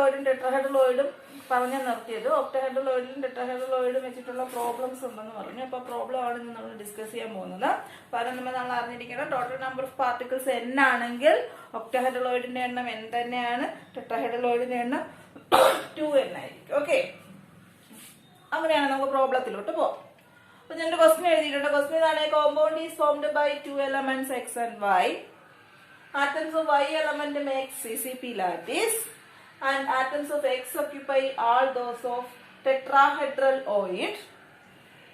ഒക്ടാഹെഡ്രലോയിഡും ടെട്രാഹെഡ്രലോയിഡും പറഞ്ഞു നിർത്തിയത്. ഒക്ടാഹെഡ്രലോയിഡിലും ടെട്രാഹെഡ്രലോയിഡും വെച്ചിട്ടുള്ള പ്രോബ്ലംസ് ഉണ്ടെന്ന് പറഞ്ഞു. അപ്പോൾ പ്രോബ്ലം ആണ് ഇന്ന് നമ്മൾ ഡിസ്കസ് ചെയ്യാൻ പോകുന്നത്. അപ്പോൾ നമ്മൾ അറിഞ്ഞിരിക്കണം total number of particles n ആണെങ്കിൽ ഒക്ടാഹെഡ്രലോയിഡിന്റെ എണ്ണം n തന്നെയാണ്, ടെട്രാഹെഡ്രലോയിഡിന്റെ എണ്ണം 2n ആയിരിക്കും. ഓക്കെ, അങ്ങനെയാണ് നമുക്ക് പ്രോബ്ലത്തിലോട്ട് പോകാം. അപ്പൊ ഞാൻ ക്വസ്റ്റ്യൻ എഴുതിയിട്ടുണ്ട്. ക്വസ്റ്റ്യൻ ഇതാണ്: compound is formed by 2 elements x and y. Atoms of y element make CCP lattice and atoms of x occupy all those of tetrahedraloid.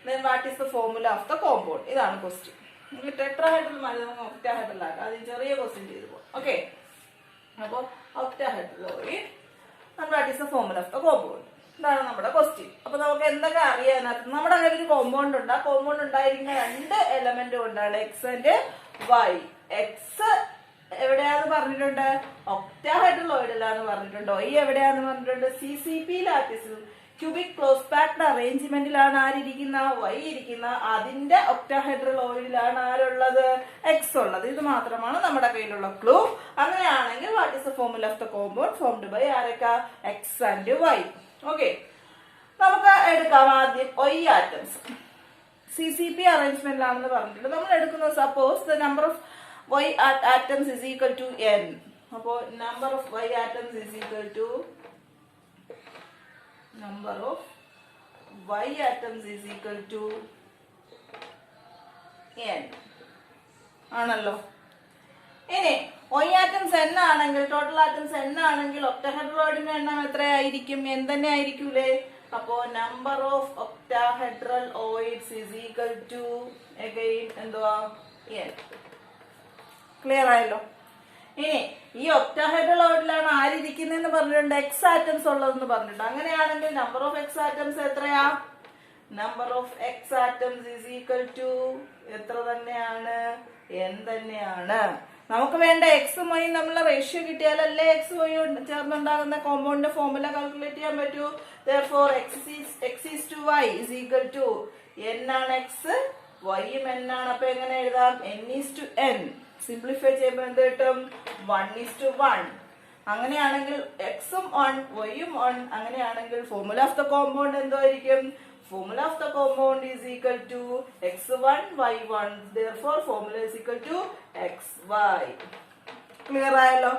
Then what is the formula of the compound? ഇതാണ് question. Tetrahedral മതി octahedral ആക്കാം. അതിന് ചെറിയ question ചെയ്തു പോകും. Okay, അപ്പോൾ ഒക്ടാഹെഡ്രലോയിഡ് and what is the formula of the compound? ഇതാണ് നമ്മുടെ ക്വസ്റ്റ്യൻ. അപ്പൊ നമുക്ക് എന്തൊക്കെ അറിയാനകത്ത് നമ്മുടെ കയ്യിൽ ഒരു കോമ്പൗണ്ട് ഉണ്ട്. ആ കോമ്പൗണ്ട് ഉണ്ടായിരിക്കുന്ന 2 എലമെന്റ് കൊണ്ടാണ് എക്സ് ആൻഡ് വൈ. എക്സ് എവിടെയാന്ന് പറഞ്ഞിട്ടുണ്ട്? ഒക്ടാഹെഡ്രലോയിഡിലാന്ന് പറഞ്ഞിട്ടുണ്ട്. വൈ എവിടെയാന്ന് പറഞ്ഞിട്ടുണ്ട്? CCP ലാറ്റിസിൽ ക്യൂബിക് ക്ലോസ് പാക്ഡ് അറേഞ്ച്മെന്റിലാണ് ആരിയ്ക്കുന്ന? വൈ ഇരിക്കുന്ന. അതിന്റെ ഒക്ടാഹെഡ്രലോയിഡിലാണ് ആരുള്ളത്? എക്സ് ഉള്ളത്. ഇത് മാത്രമാണ് നമ്മുടെ കയ്യിലുള്ള ക്ലൂ. അങ്ങനെയാണെങ്കിൽ what is the formula of the compound formed by ആരൊക്കെ? X and Y. ഓക്കെ, നമുക്ക് എടുക്കാം ആദ്യം y ആറ്റംസ്. CCP അറേഞ്ച്മെന്റിലാണെന്ന് പറഞ്ഞിട്ടുണ്ട്. നമ്മൾ എടുക്കുന്നത് suppose the number of y atoms is equal to n. അപ്പോൾ number of y atoms is equal to number of y atoms is equal to n ആണല്ലോ. ഇനി y atoms n ആണെങ്കിൽ, total atoms n ആണെങ്കിൽ ഒക്ടാഹെഡ്രലോയിഡിന്റെ എണ്ണം എത്രയായിരിക്കും? n തന്നെ ആയിരിക്കൂലേ? അപ്പോ number of octahedral voids is equal to again എന്തുവാ? n. ക്ലിയർ ആയല്ലോ. ഇനി ഈ ഒക്ടാഹെഡ്രലോയിഡിലാണ് ആരിയ്ക്കുന്നതെന്ന് പറഞ്ഞിട്ടുണ്ട്? എക്സ് ആറ്റംസ് ഉള്ളതെന്ന് പറഞ്ഞിട്ടുണ്ട്. അങ്ങനെയാണെങ്കിൽ നമ്പർ ഓഫ് എക്സ് ആറ്റംസ് എത്രയാ? Number of X atoms is equal to എത്ര തന്നെയാണ്? n തന്നെയാണ്. നമുക്ക് വേണ്ട എക്സും വൈയും തമ്മിലുള്ള റേഷ്യോ കിട്ടിയാലല്ലേ എക്സ് വൈ ചേർന്നുണ്ടാകുന്ന കോമ്പൗണ്ടിന്റെ ഫോർമുല കാൽക്കുലേറ്റ് ചെയ്യാൻ പറ്റൂ. therefore x is to y is equal to n ആണ് എക്സ്, വൈയും n ആണ്. അപ്പൊ എങ്ങനെ എഴുതാം? n is to n. Simplify ചെയ്യുമ്പോൾ എന്ത് കിട്ടും? 1 is to 1. അങ്ങനെയാണെങ്കിൽ എക്സും 1 വൈയും 1. അങ്ങനെയാണെങ്കിൽ ഫോർമുല ഓഫ് ദ കോമ്പൗണ്ട് എന്തായിരിക്കും? Formula of the compound is equal to x1 y1. therefore formula is equal to xy. Clear ആയല്ലോ.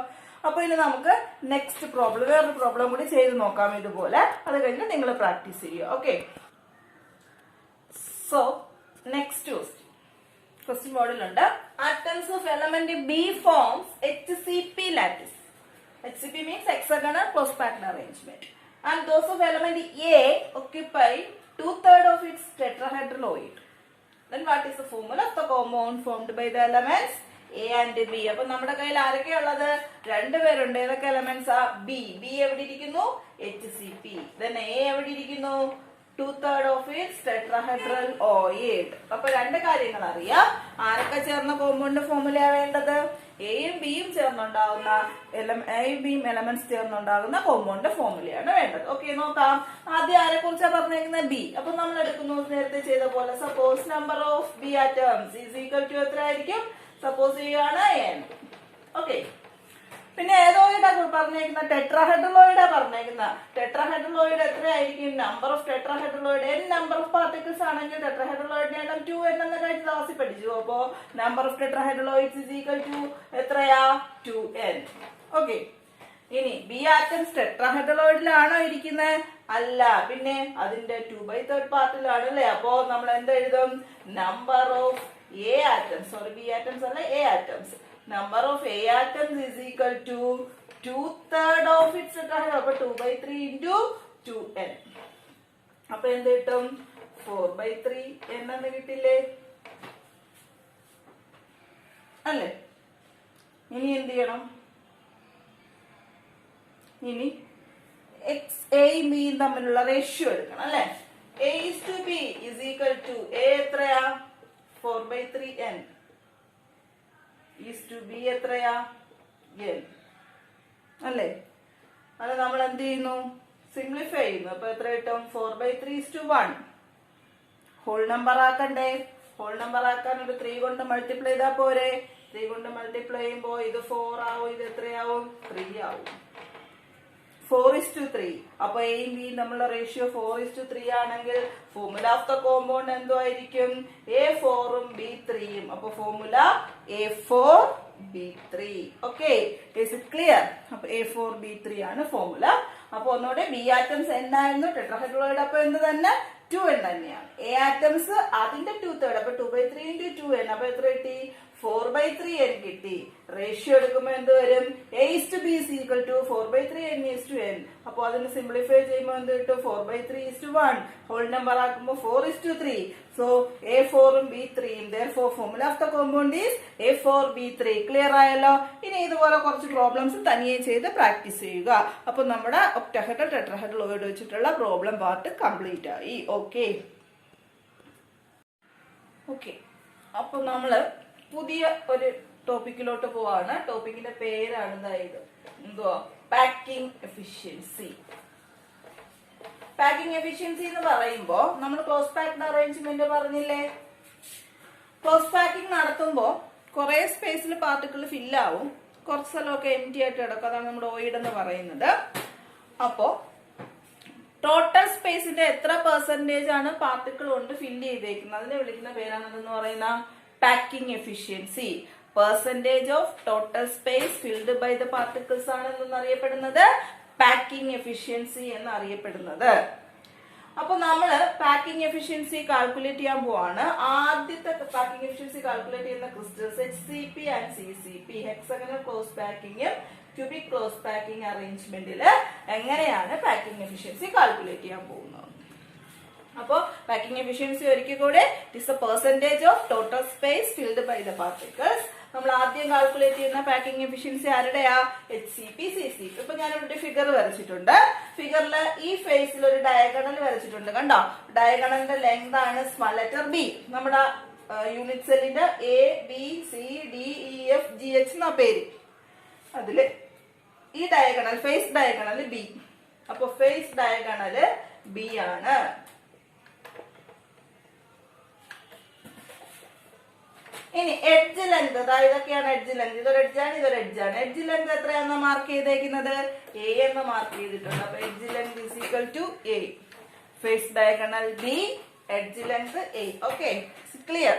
അപ്പൊ ഇനി നമുക്ക് നെക്സ്റ്റ് പ്രോബ്ലം, വേറൊരു പ്രോബ്ലം കൂടി ചെയ്ത് നോക്കാം ഇതുപോലെ. അത് കഴിഞ്ഞ് നിങ്ങൾ പ്രാക്ടീസ് ചെയ്യുക. ഓക്കെ, സോ നെക്സ്റ്റ് ക്വസ്റ്റ്യൻ ബോർഡിലുണ്ട്. Atoms of element B forms HCP lattice. HCP means hexagonal close packed arrangement. And those of element A occupy 2/3 of its tetrahedraloid. Then what is the formula of the compound formed by the elements A and B? അപ്പൊ നമ്മുടെ കയ്യിൽ ആരൊക്കെയാ ഉള്ളത്? 2 പേരുണ്ട്. ഏതൊക്കെ elements ആ? B എവിടെ ഇരിക്കുന്നു? HCP. Then A എവിടെ ഇരിക്കുന്നു? 2/3 of its tetrahedraloid. അപ്പൊ 2 കാര്യങ്ങൾ അറിയാം. ആരൊക്കെ ചേർന്ന കോമ്പൗണ്ട് ഫോർമുലയാ വേണ്ടത്? എയും ബിയും ചേർന്നുണ്ടാകുന്ന എലമെന്റ്സ് ചേർന്നുണ്ടാകുന്ന കോമ്പൗണ്ട് ഫോർമുലയാണ് വേണ്ടത്. ഓക്കെ, നോക്കാം. ആദ്യം ആരെ കുറിച്ചാ പറഞ്ഞിരിക്കുന്നത്? ബി. അപ്പൊ നമ്മൾ എടുക്കുന്നു നേരത്തെ ചെയ്ത പോലെ. Suppose number of B atoms is equal to എത്ര ആയിരിക്കും? സപ്പോസ് ചെയ്യാണ് n. ഓക്കെ, പിന്നെ ഏതോയിഡാ പറഞ്ഞേക്കുന്ന? ടെട്രാഹെഡ്രലോയിഡാ പറഞ്ഞേക്കുന്ന. ടെട്രാഹെഡ്രലോയിഡ് എത്രയായിരിക്കും? Number of tetrahedral void n number of particles ആണെങ്കിൽ ടെട്രാഹെഡ്രലോയിഡിന്റെ എണ്ണം 2n എന്ന് കഴിഞ്ഞ ക്ലാസ്സിൽ പഠിച്ചു. അപ്പോ number of tetrahedral voids is equal to എത്രയാ? 2n. ഓക്കെ, ഇനി ബി ആറ്റംസ് ടെട്രാഹെഡ്രലോയിഡിലാണോ ഇരിക്കുന്നത്? അല്ല, പിന്നെ അതിന്റെ 2/3 പാർട്ടിലാണ് അല്ലേ. അപ്പോ നമ്മൾ എന്തെഴുതും? Number of A atoms, sorry B atoms അല്ല, A atoms. number of A atoms is equal to 2/3 of its tetrahedral. അപ്പൊ 2/3 into 2n. അപ്പൊ എന്ത് കിട്ടും? 4/3 n എന്ന് കിട്ടില്ലേ? അല്ലേ? ഇനി എന്ത് ചെയ്യണം? ഇനി എയും ബിയും തമ്മിലുള്ള റേഷ്യോ എടുക്കണം അല്ലെ. A is to B is equal to A എത്രയാ? 4/3n. is to B എത്രയാ? n അല്ലേ. അത് നമ്മൾ എന്ത് ചെയ്യുന്നു? സിംപ്ലിഫൈ ചെയ്യുന്നു. അപ്പൊ എത്ര കിട്ടും? 4/3 is to 1. ഹോൾ നമ്പർ ആക്കണ്ടേ? ഹോൾ നമ്പർ ആക്കാൻ ഒരു 3 കൊണ്ട് മൾട്ടിപ്ലൈ ചെയ്താ പോരെ. 3 കൊണ്ട് മൾട്ടിപ്ലൈ ചെയ്യുമ്പോ ഇത് 4 ആവും, ഇത് എത്രയാവും? 3 ആവും. 4:3. അപ്പൊ എയും ബിയും തമ്മിലുള്ള റേഷ്യോ 4:3 ആണെങ്കിൽ ഫോർമുല ഓഫ് ദ കോമ്പൗണ്ട് എന്തോ ആയിരിക്കും? A4ഉം B3യും. അപ്പൊ formula A4B3. Okay, is it clear? അപ്പൊ A4B3 ആണ് ഫോർമുല. അപ്പൊ ഒന്നുകൂടെ ബി ആറ്റംസ് എന്നായിരുന്നു? ടെട്രാഹൈഡ്രോളോയിഡ്. അപ്പൊ എന്ത് തന്നെ? 2n തന്നെയാണ്. എ ആറ്റംസ് അതിന്റെ 2/3. അപ്പൊ 2/3 into 2n. അപ്പൊ എത്ര കിട്ടി? 4/3n കിട്ടി. റേഷ്യോ എടുക്കുമ്പോ എന്ത് വരും? A:B is equal to 4/3n:n. അപ്പൊ അതിന് സിംപ്ലിഫൈ ചെയ്യുമ്പോൾ എന്ത് കിട്ടും? 4/3:1. ഹോൾ നമ്പർ ആക്കുമ്പോ 4:3. സോ A4ഉം B3യും. therefore formula of the compound is A4B3. Clear ആയല്ലോ? ഇനി ഇതുപോലെ കുറച്ച് പ്രോബ്ലംസ് തനിയെ ചെയ്ത് പ്രാക്ടീസ് ചെയ്യുക. അപ്പൊ നമ്മുടെ ഒക്ടാഹെഡ്രൽ ടെട്രാഹെഡ്രൽ വെച്ചിട്ടുള്ള പ്രോബ്ലം പാർട്ട് കംപ്ലീറ്റ് ആയി. ഓക്കെ ഓക്കെ അപ്പൊ നമ്മള് പുതിയ ഒരു ടോപ്പിക്കിലോട്ട് പോവാണ്. ടോപ്പിക്കിന്റെ പേരാണ് ഇത്. എന്തുവാ? Packing efficiency. പാക്കിംഗ് എഫിഷ്യൻസി എന്ന് പറയുമ്പോ നമ്മൾ ക്ലോസ് പാക്ഡ് അറേഞ്ച്മെന്റ് പറഞ്ഞില്ലേ? ക്ലോസ് പാക്കിംഗ് നടത്തുമ്പോ കുറെ സ്പേസിൽ പാർട്ടിക്കിൾ ഫില്ലാവും, കുറച്ച് സ്ഥലമൊക്കെ എം ടി ആയിട്ട് കിടക്കും. അതാണ് നമ്മുടെ വോയിഡ് എന്ന് പറയുന്നത്. അപ്പോ ടോട്ടൽ സ്പേസിന്റെ എത്ര പെർസെന്റേജ് ആണ് പാർട്ടിക്കിൾ കൊണ്ട് ഫില്ല് ചെയ്തേക്കുന്നത് അതിനെ വിളിക്കുന്ന പേരാണ് എന്ന് പറയുന്ന packing efficiency. Percentage of total space filled by the particles ആണ് എന്നറിയപ്പെടുന്നത് പാക്കിംഗ് എഫിഷ്യൻസി എന്നറിയപ്പെടുന്നത്. അപ്പൊ നമ്മള് പാക്കിംഗ് എഫിഷ്യൻസി കാൽക്കുലേറ്റ് ചെയ്യാൻ പോവാണ്. ആദ്യത്തെ പാക്കിംഗ് എഫിഷ്യൻസി കാൽക്കുലേറ്റ് ചെയ്യുന്ന crystals HCP and CCP, hexagonal close പാക്കിംഗും ക്യൂബിക് ക്ലോസ് പാക്കിംഗ് അറേഞ്ച്മെന്റില് എങ്ങനെയാണ് പാക്കിംഗ് എഫിഷ്യൻസി കാൽക്കുലേറ്റ് ചെയ്യാൻ പോകുന്നത്. അപ്പോ പാക്കിംഗ് എഫിഷ്യൻസി ഒരിക്കൽ കൂടെ it's a percentage of total space filled by the particles. നമ്മൾ ആദ്യം കാൽക്കുലേറ്റ് ചെയ്യുന്ന പാക്കിംഗ് എഫിഷ്യൻസി ആരുടെയാ? HCP, CCP. ഇപ്പൊ ഞാൻ ഇവിടെ ഫിഗർ വരച്ചിട്ടുണ്ട്. ഫിഗറിൽ ഈ ഫേസിൽ ഒരു ഡയഗണൽ വരച്ചിട്ടുണ്ട്. കണ്ടോ? ഡയഗണലിന്റെ ലെങ്ത് ആണ് സ്മാൾ ലെറ്റർ B. നമ്മുടെ യൂണിറ്റ് സെല്ലിന്റെ ABCDEFGH എന്ന പേര്. അതില് ഈ ഡയഗണൽ ഫേസ് ഡയഗണൽ B. അപ്പൊ ഫേസ് ഡയഗണല് B ആണ്. ഇനി എഡ്ജ് ലെങ്ത്, ഇതൊക്കെയാണ് എഡ്ജ് ലെങ്ത്. ഇതൊരു എഡ്ജാണ്, ഇതൊരു എഡ്ജാണ്. എഡ്ജ് ലെങ്ത് എത്രയാണെന്ന് മാർക്ക് ചെയ്തേക്കുന്നത്? A എന്ന് മാർക്ക് ചെയ്തിട്ടുണ്ട്. അപ്പൊ edge length is equal to A. Face diagonal B, edge length A. Okay, clear?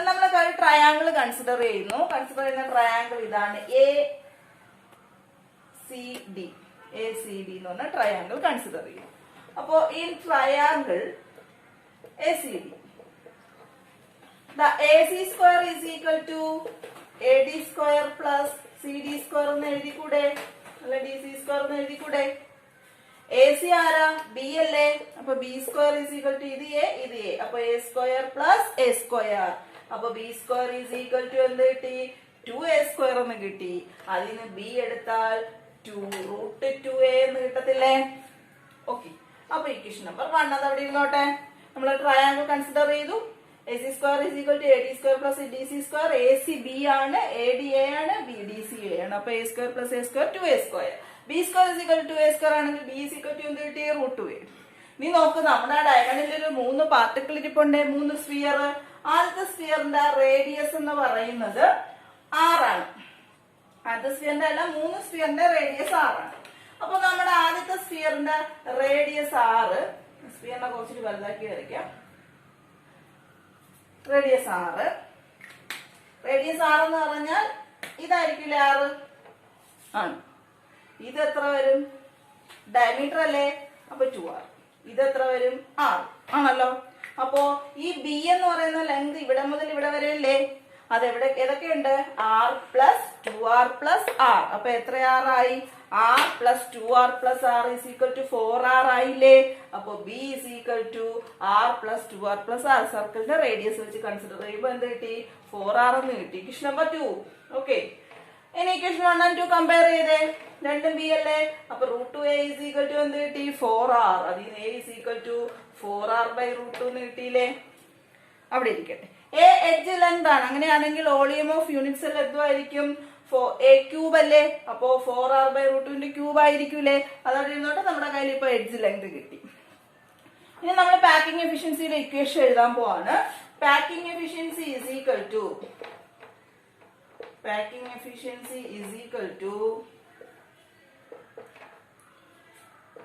നമ്മൾ ഒരു ട്രയാങ്കിൾ കൺസിഡർ ചെയ്യുന്നു. കൺസിഡർ ചെയ്യുന്ന ട്രയാങ്കിൾ ഇതാണ് ACD. ACD എന്ന് പറഞ്ഞ ട്രയാങ്കിൾ കൺസിഡർ ചെയ്യും. അപ്പോ ഈ triangle ACD, the AC square is equal to AD square plus CD square എന്ന് എഴുതിക്കൂടെ? അല്ല DC square എന്ന് എഴുതിക്കൂടെ? AC ആരാ? B അല്ലേ? അപ്പൊ B square is equal to ഇത് A, ഇത് A. അപ്പൊ A square plus A square. അപ്പൊ B square is equal to എന്ത് കിട്ടി? 2A square എന്ന് കിട്ടി. അതിന് B എടുത്താൽ 2√2A എന്ന് കിട്ടത്തില്ലേ? ഓക്കെ, അപ്പൊ ഇക്വേഷൻ നമ്പർ 1 അത് അവിടെ ഇരുന്നോട്ടെ. നമ്മൾ ട്രയാങ്കിൾ കൺസിഡർ ചെയ്തു. AC square is equal to AD square plus DC square. AC B ആണ്, AD A ആണ്, B DC A ആണ്. അപ്പൊ A square plus A square 2A square. B square is equal to A square ആണെങ്കിൽ B is equal to എന്ത് കിട്ടി? √2A. നീ നോക്ക്, നമ്മുടെ ഡയഗണലിൽ ഒരു 3 പാർട്ടിക്കിൾ ഇരിപ്പുണ്ട്, 3 സ്ഫിയർ. ആദ്യത്തെ സ്ഫിയറിന്റെ റേഡിയസ് എന്ന് പറയുന്നത് 6 ആണ്. ആദ്യത്തെ സ്ഫിയറിന്റെ അല്ല, 3 സ്ഫിയറിന്റെ റേഡിയസ് 6 ആണ്. അപ്പൊ നമ്മുടെ ആദ്യത്തെ സ്ഫിയറിന്റെ റേഡിയസ് 6. സ്ഫിയറിനെ കുറച്ചിട്ട് വലുതാക്കി വരയ്ക്കാം. റേഡിയസ് 6. റേഡിയസ് 6 എന്ന് പറഞ്ഞാൽ ഇതായിരിക്കില്ലേ 6 ആണ്. ഇത് എത്ര വരും? ഡയമീറ്റർ അല്ലേ? അപ്പൊ 2R. ഇത് എത്ര വരും? 6 ആണല്ലോ. അപ്പോ ഈ B എന്ന് പറയുന്ന ലെങ്ത് ഇവിടെ മുതൽ ഇവിടെ വരെ അല്ലേ? അതെവിടെ ഏതൊക്കെയുണ്ട്? R plus 2R plus R. അപ്പൊ എത്ര R ആയി? R plus 2R plus R is equal to 4R ആയില്ലേ? അപ്പൊ B is equal to R plus 2R plus R. സർക്കിളിന്റെ റേഡിയസ് വെച്ച് കൺസിഡർ ചെയ്യുമ്പോൾ എന്ത് കിട്ടി? 4R എന്ന് കിട്ടി. Equation number 2. ഓക്കെ, ഇനി ഇക്വേഷൻ 1 and 2 കമ്പയർ ചെയ്തേ. രണ്ടും B അല്ലേ? അപ്പൊ √2A is equal to എന്ത് കിട്ടി? 4R. അതിന് A is equal to 4R by √2 എന്ന് കിട്ടിയില്ലേ? അവിടെ ഇരിക്കട്ടെ. A എഡ്ജ് ലെങ്ത് ആണ്. അങ്ങനെയാണെങ്കിൽ വോളിയം ഓഫ് യൂണിറ്റ് സെൽ എന്തുമായിരിക്കും? A ക്യൂബ് അല്ലേ? അപ്പോ 4R by √2 ക്യൂബ് ആയിരിക്കൂലേ? അതവിടെ ഇരുന്നോട്ടെ. നമ്മുടെ കയ്യിൽ ഇപ്പൊ എഡ്ജ് ലെങ്ത് കിട്ടി. ഇനി നമ്മൾ പാക്കിംഗ് എഫിഷ്യൻസിയുടെ ഇക്വേഷൻ എഴുതാൻ പോവാണ്. Packing efficiency is equal to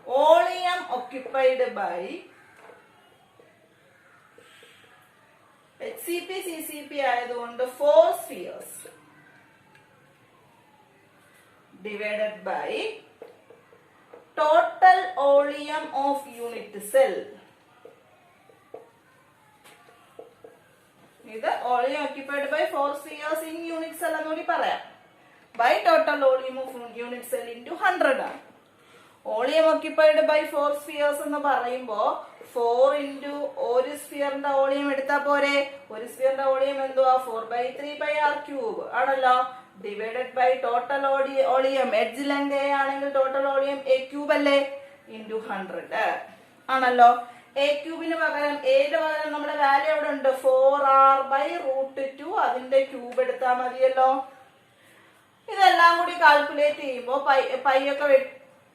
volume occupied by HCP CCP ആയതുകൊണ്ട് 4 spheres divided by total volume of unit cell. ഇത് volume occupied by 4 spheres in unit cell എന്നൂടി പറയാം. by total volume of unit cell into 100 ആണ്. Volume occupied by 4 spheres എന്ന് പറയുമ്പോ 4 into ഒരു സ്ഫിയറിന്റെ volume എടുത്താൽ പോരെ. ഒരു സ്ഫിയറിന്റെ വോളിയം എന്തുവാ 4/3πr³ ആണല്ലോ. Divided by total volume edge length a ആണെങ്കിൽ ടോട്ടൽ വോളിയം a³ അല്ലേ ഇൻറ്റു 100 ആണല്ലോ. a³ പകരം എയുടെ പകരം നമ്മുടെ വാല്യൂ എവിടെ ഉണ്ട് 4r/√2 അതിന്റെ ക്യൂബ് എടുത്താൽ മതിയല്ലോ. ഇതെല്ലാം കൂടി കാൽക്കുലേറ്റ് ചെയ്യുമ്പോൾ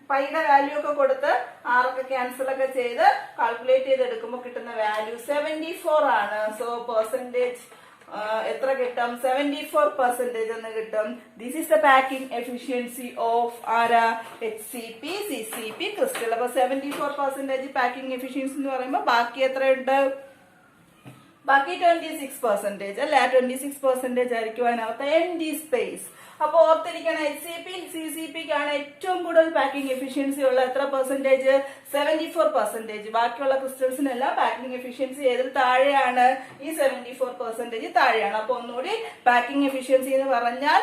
പൈയുടെ വാല്യൂ ഒക്കെ കൊടുത്ത് ആറൊക്കെ ക്യാൻസൽ ഒക്കെ ചെയ്ത് കാൽക്കുലേറ്റ് ചെയ്തെടുക്കുമ്പോൾ കിട്ടുന്ന വാല്യൂ 74 ആണ്. സോ പെർസെന്റേജ് എത്ര കിട്ടും 74% എന്ന് കിട്ടും. This is the packing efficiency of ആരാ HCP CCP ക്രിസ്റ്റൽ. അപ്പൊ 74% പാക്കിംഗ് എഫിഷ്യൻസി എന്ന് പറയുമ്പോൾ ബാക്കി എത്രയുണ്ട് ബാക്കി 26% അല്ലെ. 26% ആയിരിക്കും അതിനകത്ത് എംപ്റ്റി സ്പേസ്. അപ്പൊ ഓർത്തിരിക്കണം HCP CCPക്കാണ് ഏറ്റവും കൂടുതൽ പാക്കിംഗ് എഫിഷ്യൻസി ഉള്ള എത്ര പെർസെന്റേജ് 74%. ബാക്കിയുള്ള ക്രിസ്റ്റൽസിനെല്ലാം പാക്കിംഗ് എഫിഷ്യൻസി ഏതിൽ താഴെയാണ് ഈ 74% താഴെയാണ്. അപ്പൊ ഒന്നുകൂടി പാക്കിംഗ് എഫിഷ്യൻസി എന്ന് പറഞ്ഞാൽ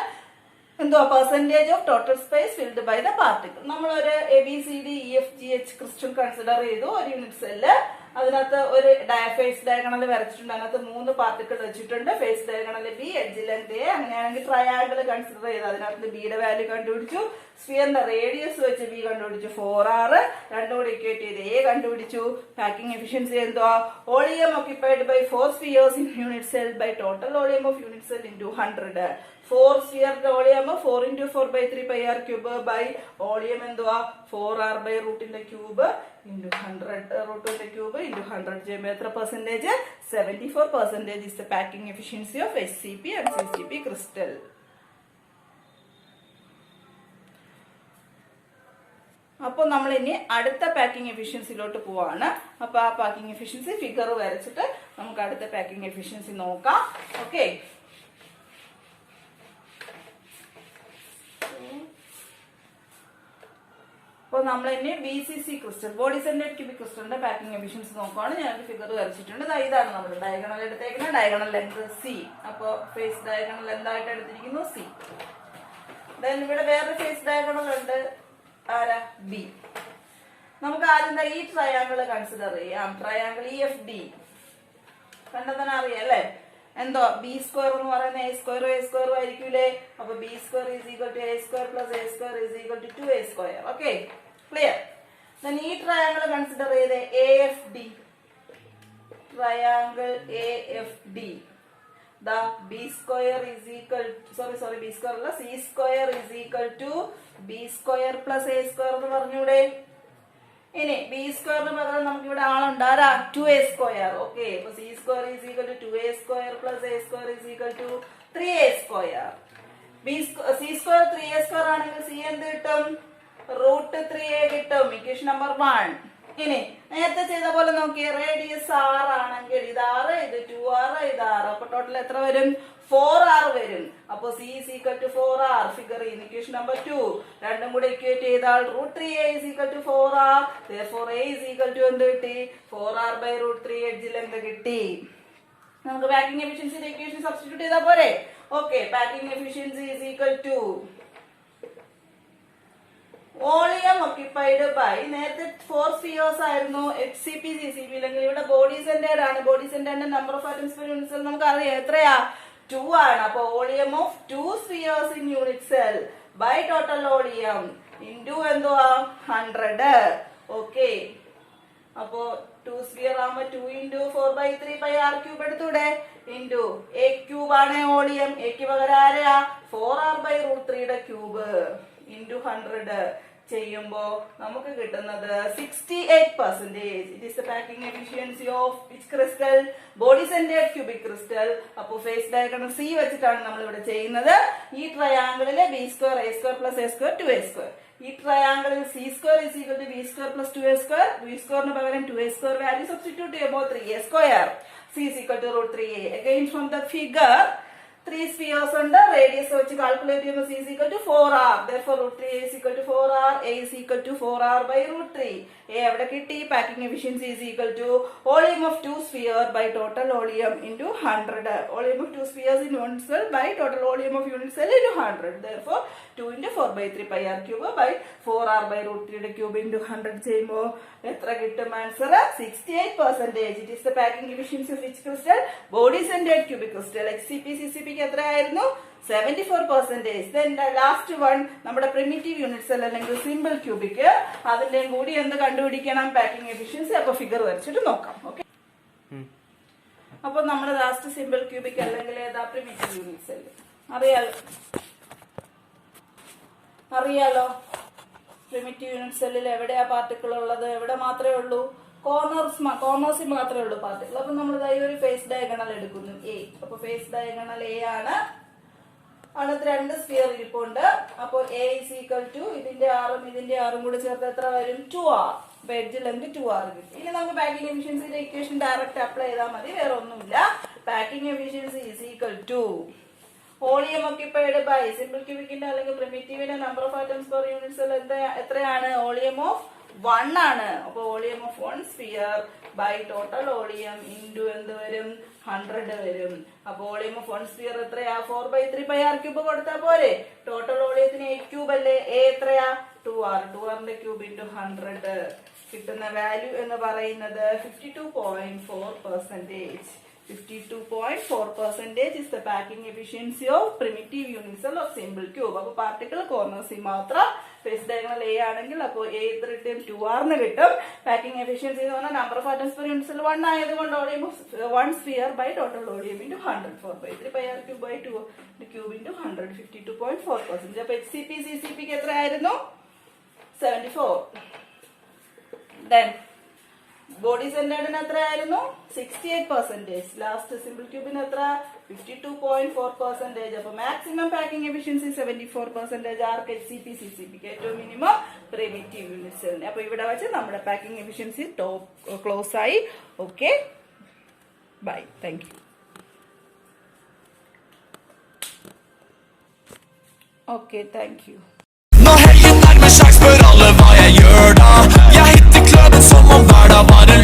എന്തുവാ percentage of total space filled by the particle. നമ്മളൊരു ABCDEFGH ക്രിസ്റ്റൽ കൺസിഡർ ചെയ്തു ഒരു യൂണിറ്റ് സെല്ല്. അതിനകത്ത് ഒരു ഫേസ് ഡയഗണൽ വരച്ചിട്ടുണ്ട്. അതിനകത്ത് 3 പാർട്ടിക്കിൾ വെച്ചിട്ടുണ്ട്. Face diagonal B edge length A. അങ്ങനെയാണെങ്കിൽ ട്രയാങ്കിൾ കൺസിഡർ ചെയ്ത് അതിനകത്ത് ബിയുടെ വാല്യൂ കണ്ടുപിടിച്ചു. സ്ഫിയറിന്റെ റേഡിയസ് വെച്ച് B കണ്ടുപിടിച്ചു 4r. രണ്ടും കൂടി ഇക്വേറ്റ് ചെയ്ത് A കണ്ടുപിടിച്ചു. പാക്കിംഗ് എഫിഷ്യൻസി എന്തുവാ volume occupied by 4 spheres in unit cell by total volume of unit cell into 100. 4 സ്ഫിയറിന്റെ volume 4 into 4/3πr³ by volume എന്തുവാ 4r/റൂട്ടിന്റെ ക്യൂബ് into 100 റൂട്ടിന്റെ ക്യൂബ് into 100 ചെയ്യുമ്പോൾ എത്ര percentage 74% is the packing efficiency of HCP and CCP crystal. അപ്പോൾ നമ്മൾ ഇനി അടുത്ത പാക്കിംഗ് എഫിഷ്യൻസിയിലോട്ട് പോവാണ്. അപ്പൊ ആ പാക്കിംഗ് എഫിഷ്യൻസി ഫിഗർ വരച്ചിട്ട് നമുക്ക് അടുത്ത പാക്കിംഗ് എഫിഷ്യൻസി നോക്കാം. ഓക്കെ, അപ്പോൾ നമ്മൾ ഇനി BCC crystal body centred cubic ക്രിസ്റ്റലിന്റെ പാക്കിംഗ് എഫിഷ്യൻസി നോക്കുകയാണ്. ഞാൻ ഫിഗർ വരച്ചിട്ടുണ്ട്. ഇതാണ് നമ്മൾ ഡയഗണൽ എടുത്തേക്കുന്നത്. Diagonal length C. അപ്പൊ ഫേസ് ഡയഗണൽ എന്തായിട്ട് എടുത്തിരിക്കുന്നു C. ദെൻ ഇവിടെ വേറെ ഫേസ് ഡയഗണൽ ഉണ്ട് ആരാ B. നമുക്ക് ആദ്യം ഈ ട്രയാങ്കിൾ കൺസിഡർ ചെയ്യാം. ട്രയാങ്കിൾ EFD കണ്ടെത്താൻ അറിയാം അല്ലേ. എന്തോ B² എന്ന് പറയുന്ന A² ആയിരിക്കൂലേ. അപ്പൊ B² = A² + A² = 2A². Okay, clear. ഈ ട്രയാങ്കിൾ കൺസിഡർ ചെയ്ത് AFD. ട്രയാങ്കിൾ AFD B² അല്ല C² B² + A² എന്ന് പറഞ്ഞൂടെ. ഇനി B² പകരം നമുക്ക് ഇവിടെ ആളുണ്ട് ആരാ 2A². ഓക്കെ, അപ്പൊ C² = 2A² + A² = 3A². C² 3A² ആണെങ്കിൽ C എന്ത് കിട്ടും √3A കിട്ടും. Equation number 1. ഇനി നേരത്തെ ചെയ്ത പോലെ നോക്കിയേ. റേഡിയസ് r ആണെങ്കിൽ ഇത് r, ഇത് 2r, ഇത് r. അപ്പൊ ടോട്ടൽ എത്ര വരും 4r വരും. അപ്പൊ C = 4r ഫിഗർ ചെയ്യുന്നു. Equation number 2. രണ്ടും കൂടെ ഇക്വേറ്റ് ചെയ്താൽ √3A = 4r. therefore A = എന്ത് കിട്ടി 4r/√3 എഡ്ജ് ലെങ്ത് കിട്ടി. നമുക്ക് പാക്കിംഗ് എഫിഷ്യൻസിയുടെ ഇക്വേഷൻ സബ്സ്റ്റിറ്റ്യൂട്ട് ചെയ്താൽ പോരെ. Okay, packing efficiency = volume occupied by നേരത്തെ 4 spheres ആയിരുന്നു HCP CCP. അല്ലെങ്കിൽ ഇവിടെ ബോഡി സെന്റേർഡ് ആണ്. ബോഡി സെന്റേർഡിന്റെ number of atoms per unit cell നമുക്ക് അറിയാം എത്രയാ 2 ആണ്. അപ്പൊ volume of 2 spheres in unit cell by total volume into എന്തുവാ 100. ഓക്കെ, അപ്പോ 2 sphere ആകുമ്പോ 2 into 4/3πr³ എടുത്തൂടെ. into A³ ആണ് വോളിയം. A ക്ക് പകരം ആരെയാ 4r/√3 യുടെ ക്യൂബ് into 100 ചെയ്യുമ്പോൾ നമുക്ക് കിട്ടുന്നത് 68%. It is the packing efficiency of which crystal? Body centred cubic crystal. അപ്പോൾ ഫേസ് ഡയഗ്രം സി വെച്ചിട്ടാണ് നമ്മൾ ഇവിടെ ചെയ്യുന്നത്. ഈ ട്രയാങ്കിളിലെ B square A square plus A square 2a square. ഈ ട്രയാങ്കിളിൽ C square is equal to B square plus 2a square. B സ്ക്വയറിന് പകരം 2a സ്ക്വയർ വാല്യൂ സബ്സ്റ്റിറ്റ്യൂട്ട് ചെയ്യുമ്പോൾ 3a square. C is equal to root 3a. Again from the figure, 3 spheres under radius വെച്ച് calculate ചെയ്യുമ്പോൾ C is equal to 4r. Therefore root 3a is equal to 4r. A is equal to 4r by root 3. A എവിടെ കിട്ടി? Packing efficiency is equal to volume of 2 sphere by total volume into 100. Volume of 2 spheres in one cell by total volume of unit cell into 100. Therefore 2 into 4 by 3 pi r cube by 4r by root 3 cube into 100 ചെയ്യുമ്പോൾ എത്ര കിട്ടും? Answer 68%. It is the packing efficiency of which crystal? Body centered cubic crystal. HCP CCP ക്ക് എത്രയായിരുന്നു? 74%. Then the last one നമ്മുടെ primitive unit cell അല്ലെങ്കിൽ simple cubic. അതിന്റെയും കൂടി എന്ത് കണ്ടുപിടിക്കണം? Packing efficiency. അപ്പൊ ഫിഗർ വരച്ചിട്ട് നോക്കാം. ഓക്കെ, അപ്പൊ നമ്മുടെ ലാസ്റ്റ് സിമ്പിൾ ക്യൂബിക് അല്ലെങ്കിൽ ഏതാ? Primitive unit cell. അറിയാലോ പ്രിമിറ്റീവ് യൂണിറ്റ് സെല്ലിൽ എവിടെയാ പാർട്ടിക്കിൾ ഉള്ളത്? എവിടെ മാത്രമേ ഉള്ളൂ? കോർണേഴ്സിൽ മാത്രമേ ഉള്ളൂ പാർട്ടിക്കിൾ. അപ്പൊ നമ്മൾ ഒരു ഫേസ് ഡയഗണൽ എടുക്കുന്നു, എ. അപ്പൊ ഫേസ് ഡയഗണൽ എ ആണ്. അടുത്ത് 2 സ്ഫിയർ ഇരിപ്പുണ്ട്. അപ്പൊ എ ഇസ് ഈക്വൽ ടു ഇതിന്റെ ആറും ഇതിന്റെ ആറും കൂടെ ചേർത്ത് എത്ര വരും? 2r. അപ്പൊ എഡ്ജ് ലെങ്ത് 2r കിട്ടും. ഇനി നമുക്ക് പാക്കിംഗ് എഫിഷ്യൻസിയുടെ ഇക്വേഷൻ ഡയറക്റ്റ് അപ്ലൈ ചെയ്താൽ മതി, വേറെ ഒന്നുമില്ല. Packing efficiency is equal to volume occupied by simple ക്യൂബിക്കിന്റെ അല്ലെങ്കിൽ പ്രിമിറ്റീവിന്റെ number of atoms per unit cell എത്രയാണ്? വോളിയം ഓഫ് 1 ആണ്. അപ്പൊ volume of 1 sphere by total volume into എന്ത് വരും? 100 വരും. അപ്പൊ വോളിയം ഓഫ് 1 സ്ഫിയർ എത്രയാ? 4 by 3 pi r ക്യൂബ് കൊടുത്താൽ പോരെ? ടോട്ടൽ വോളിയത്തിന് 8 ക്യൂബ് അല്ലേ? എ എത്രയാ? 2r. 2rന്റെ ക്യൂബ് ഇൻറ്റു 100. കിട്ടുന്ന വാല്യൂ എന്ന് പറയുന്നത് 52.4%. 52.4% is the packing efficiency of primitive unit cell of simple cube. അപ്പൊ പാർട്ടിക്കിൾ കോർണേഴ്സിൽ മാത്രം ഫേസ് ഡയഗണൽ എ ആണെങ്കിൽ അപ്പോൾ എ എത്ര കിട്ടും? 2r കിട്ടും. പാക്കിംഗ് എഫിഷ്യൻസി എന്ന് പറഞ്ഞാൽ number of atoms per unit cell 1 ആയതുകൊണ്ട് volume of 1 sphere by total volume into 100. 4 by 3 pi r cube by 2 cube into 100. 52.4%. അപ്പൊ HCP CCP ക്ക് എത്ര ആയിരുന്നു? 74. Then ബോഡി സെന്റേർഡിന് എത്രയായിരുന്നു? 68%. ലാസ്റ്റ് സിമ്പിൾ ക്യൂബിന് എത്ര? 52.4%. അപ്പൊ മാക്സിമം പാക്കിംഗ് എഫിഷ്യൻസി 74%. ആർക്ക്? HCP CCP ക്ക്. ഏറ്റവും മിനിമം പ്രിമിറ്റീവ് യൂണിറ്റ് സെല്ലിന്. അപ്പൊ ഇവിടെ വെച്ച് നമ്മുടെ പാക്കിംഗ് എഫിഷ്യൻസി ക്ലോസ് ആയി. Okay, bye, thank you. Okay, താങ്കk you. Nå heier jeg meg slags, spør alle hva jeg gjør da. Jeg hitter kløden som om hverdag var en